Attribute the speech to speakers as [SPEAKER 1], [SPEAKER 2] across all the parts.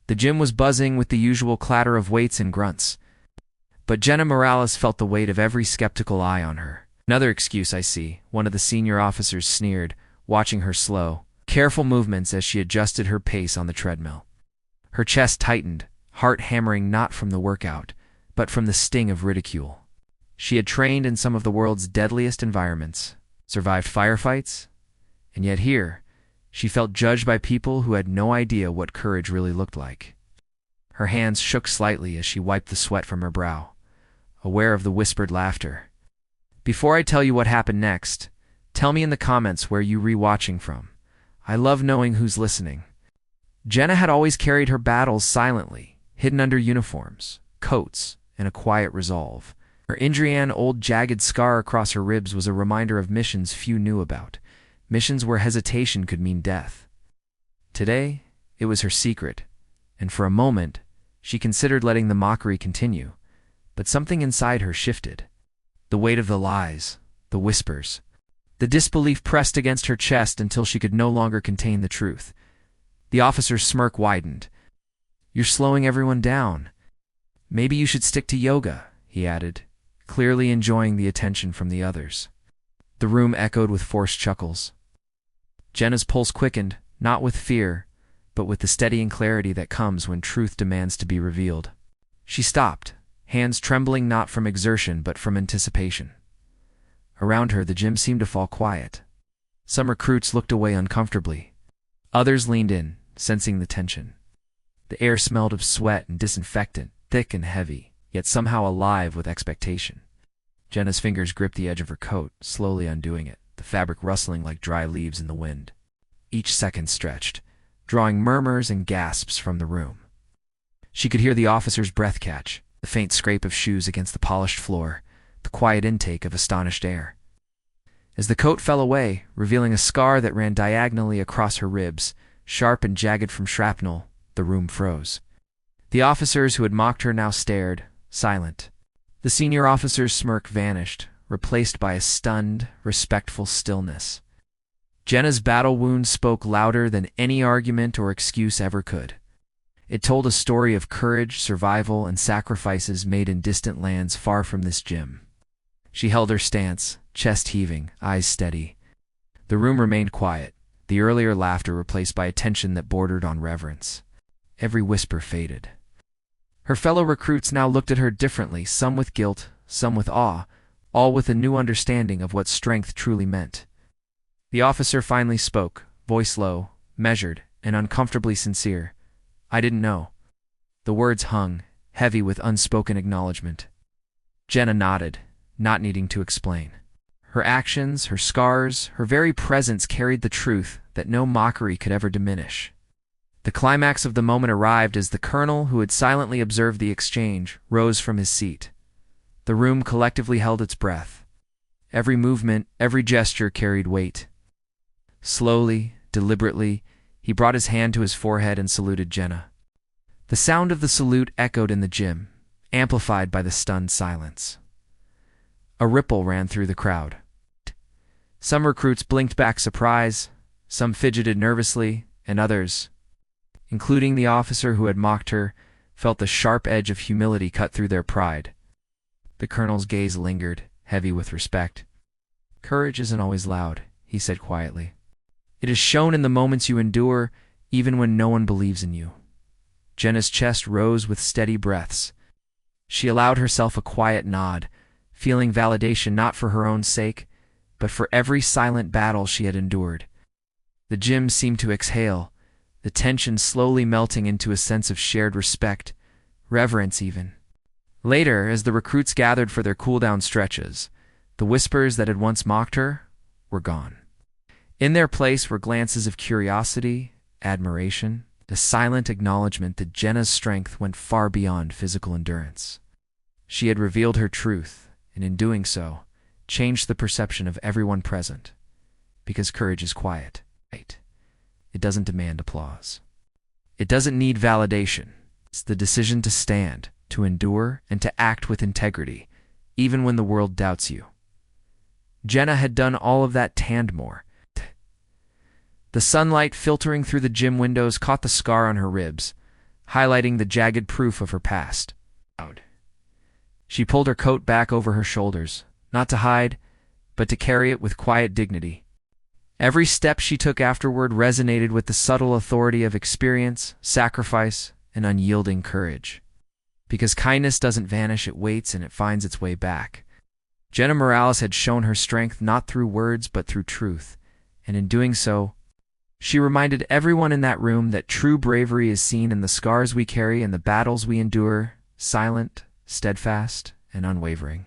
[SPEAKER 1] The gym was buzzing with the usual clatter of weights and grunts, but Jenna Morales felt the weight of every skeptical eye on her. "Another excuse, I see," one of the senior officers sneered, watching her slow, careful movements as she adjusted her pace on the treadmill. Her chest tightened, heart hammering not from the workout, but from the sting of ridicule. She had trained in some of the world's deadliest environments, survived firefights, and yet here, she felt judged by people who had no idea what courage really looked like. Her hands shook slightly as she wiped the sweat from her brow, aware of the whispered laughter. "Before I tell you what happened next, tell me in the comments where you re-watching from. I love knowing who's listening." Jenna had always carried her battles silently, hidden under uniforms, coats, and a quiet resolve. Her old jagged scar across her ribs was a reminder of missions few knew about, missions where hesitation could mean death. Today, it was her secret, and for a moment, she considered letting the mockery continue, but something inside her shifted. The weight of the lies, the whispers, the disbelief pressed against her chest until she could no longer contain the truth. The officer's smirk widened. "You're slowing everyone down. Maybe you should stick to yoga," he added, clearly enjoying the attention from the others. The room echoed with forced chuckles. Jenna's pulse quickened, not with fear, but with the steadying clarity that comes when truth demands to be revealed. She stopped, hands trembling not from exertion but from anticipation. Around her, the gym seemed to fall quiet. Some recruits looked away uncomfortably. Others leaned in, sensing the tension. The air smelled of sweat and disinfectant, thick and heavy, yet somehow alive with expectation. Jenna's fingers gripped the edge of her coat, slowly undoing it, the fabric rustling like dry leaves in the wind. Each second stretched, drawing murmurs and gasps from the room. She could hear the officer's breath catch, the faint scrape of shoes against the polished floor, the quiet intake of astonished air. As the coat fell away, revealing a scar that ran diagonally across her ribs, sharp and jagged from shrapnel, the room froze. The officers who had mocked her now stared, silent. The senior officer's smirk vanished, replaced by a stunned, respectful stillness. Jenna's battle wound spoke louder than any argument or excuse ever could. It told a story of courage, survival, and sacrifices made in distant lands far from this gym. She held her stance, chest heaving, eyes steady. The room remained quiet, the earlier laughter replaced by a tension that bordered on reverence. Every whisper faded. Her fellow recruits now looked at her differently, some with guilt, some with awe, all with a new understanding of what strength truly meant. The officer finally spoke, voice low, measured, and uncomfortably sincere. "I didn't know." The words hung, heavy with unspoken acknowledgement. Jenna nodded, not needing to explain. Her actions, her scars, her very presence carried the truth that no mockery could ever diminish. The climax of the moment arrived as the colonel, who had silently observed the exchange, rose from his seat. The room collectively held its breath. Every movement, every gesture carried weight. Slowly, deliberately, he brought his hand to his forehead and saluted Jenna. The sound of the salute echoed in the gym, amplified by the stunned silence. A ripple ran through the crowd. Some recruits blinked back surprise, some fidgeted nervously, and others, including the officer who had mocked her, felt the sharp edge of humility cut through their pride. The colonel's gaze lingered, heavy with respect. "Courage isn't always loud," he said quietly. "It is shown in the moments you endure, even when no one believes in you." Jenna's chest rose with steady breaths. She allowed herself a quiet nod, feeling validation not for her own sake, but for every silent battle she had endured. The gym seemed to exhale, the tension slowly melting into a sense of shared respect, reverence even. Later, as the recruits gathered for their cool-down stretches, the whispers that had once mocked her were gone. In their place were glances of curiosity, admiration, a silent acknowledgement that Jenna's strength went far beyond physical endurance. She had revealed her truth, and in doing so, changed the perception of everyone present. Because courage is quiet. It doesn't demand applause. It doesn't need validation. It's the decision to stand, to endure, and to act with integrity, even when the world doubts you. Jenna had done all of that and more. The sunlight filtering through the gym windows caught the scar on her ribs, highlighting the jagged proof of her past. She pulled her coat back over her shoulders, not to hide, but to carry it with quiet dignity. Every step she took afterward resonated with the subtle authority of experience, sacrifice, and unyielding courage. Because kindness doesn't vanish, it waits and it finds its way back. Jenna Morales had shown her strength not through words but through truth, and in doing so, she reminded everyone in that room that true bravery is seen in the scars we carry and the battles we endure, silent, steadfast, and unwavering.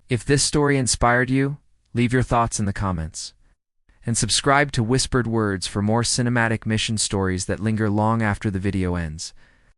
[SPEAKER 1] If this story inspired you, leave your thoughts in the comments. And subscribe to Whispered Words for more cinematic mission stories that linger long after the video ends.